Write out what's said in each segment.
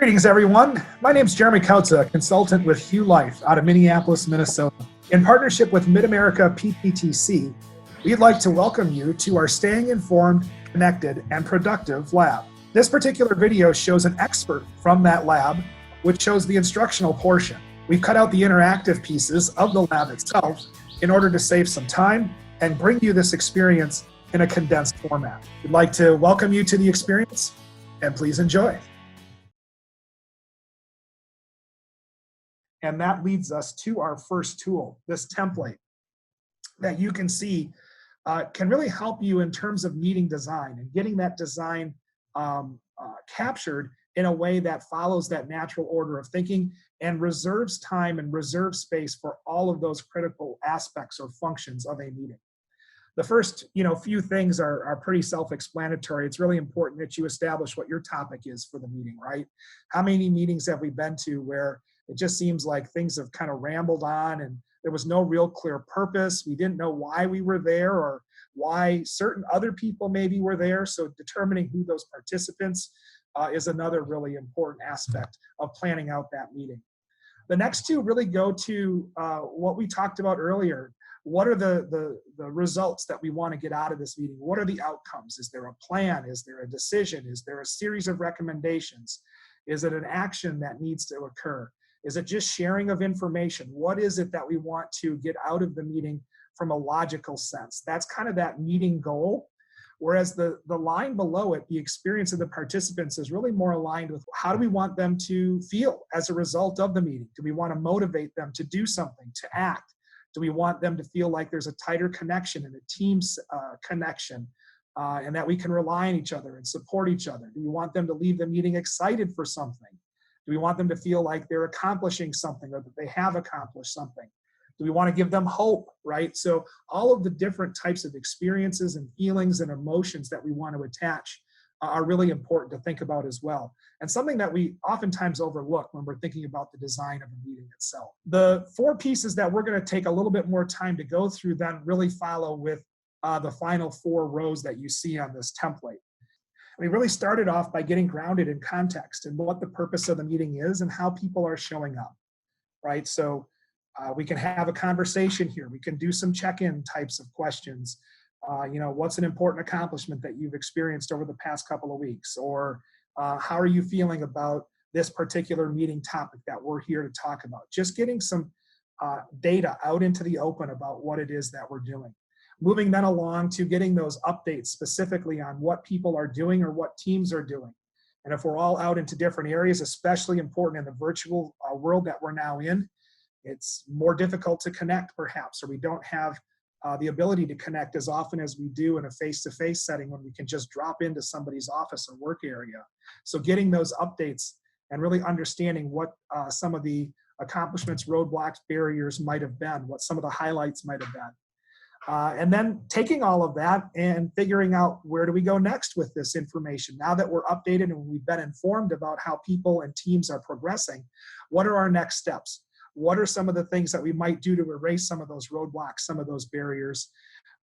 Greetings, everyone. My name is Jeremy Kautza, consultant with Hue Life out of Minneapolis, Minnesota. In partnership with Mid-America PPTC, we'd like to welcome you to our Staying Informed, Connected, and Productive lab. This particular video shows an expert from that lab, which shows the instructional portion. We've cut out the interactive pieces of the lab itself in order to save some time and bring you this experience in a condensed format. We'd like to welcome you to the experience, and please enjoy. And that leads us to our first tool, this template that you can see can really help you in terms of meeting design and getting that design captured in a way that follows that natural order of thinking and reserves time and reserves space for all of those critical aspects or functions of a meeting. The first, few things are pretty self-explanatory. It's really important that you establish what your topic is for the meeting, right? How many meetings have we been to where it just seems like things have kind of rambled on and there was no real clear purpose. We didn't know why we were there or why certain other people maybe were there. So determining who those participants is another really important aspect of planning out that meeting. The next two really go to what we talked about earlier. What are the results that we want to get out of this meeting? What are the outcomes? Is there a plan? Is there a decision? Is there a series of recommendations? Is it an action that needs to occur? Is it just sharing of information? What is it that we want to get out of the meeting from a logical sense? That's kind of that meeting goal. Whereas the line below it, the experience of the participants, is really more aligned with how do we want them to feel as a result of the meeting? Do we want to motivate them to do something, to act? Do we want them to feel like there's a tighter connection and a team's connection and that we can rely on each other and support each other? Do we want them to leave the meeting excited for something? Do we want them to feel like they're accomplishing something or that they have accomplished something? Do we want to give them hope, right? So all of the different types of experiences and feelings and emotions that we want to attach are really important to think about as well. And something that we oftentimes overlook when we're thinking about the design of a meeting itself. The four pieces that we're going to take a little bit more time to go through then really follow with the final four rows that you see on this template. We really started off by getting grounded in context and what the purpose of the meeting is and how people are showing up, right? So we can have a conversation here. We can do some check-in types of questions. What's an important accomplishment that you've experienced over the past couple of weeks? Or how are you feeling about this particular meeting topic that we're here to talk about? Just getting some data out into the open about what it is that we're doing. Moving then along to getting those updates specifically on what people are doing or what teams are doing. And if we're all out into different areas, especially important in the virtual world that we're now in, it's more difficult to connect perhaps, or we don't have the ability to connect as often as we do in a face-to-face setting when we can just drop into somebody's office or work area. So getting those updates and really understanding what some of the accomplishments, roadblocks, barriers might have been, what some of the highlights might have been. And then taking all of that and figuring out where do we go next with this information. Now that we're updated and we've been informed about how people and teams are progressing, what are our next steps? What are some of the things that we might do to erase some of those roadblocks, some of those barriers?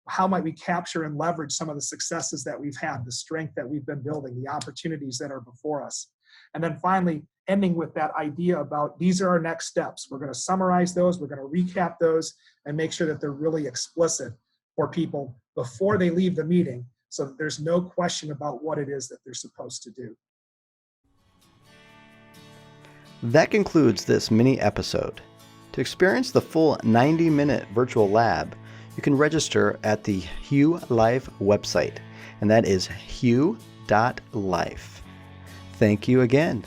How might we capture and leverage some of the successes that we've had, the strength that we've been building, the opportunities that are before us? And then finally, ending with that idea about these are our next steps. We're going to summarize those, we're going to recap those, and make sure that they're really explicit for people before they leave the meeting so that there's no question about what it is that they're supposed to do. That concludes this mini episode. To experience the full 90-minute virtual lab, you can register at the Hue Life website, and that is hue.life. Thank you again.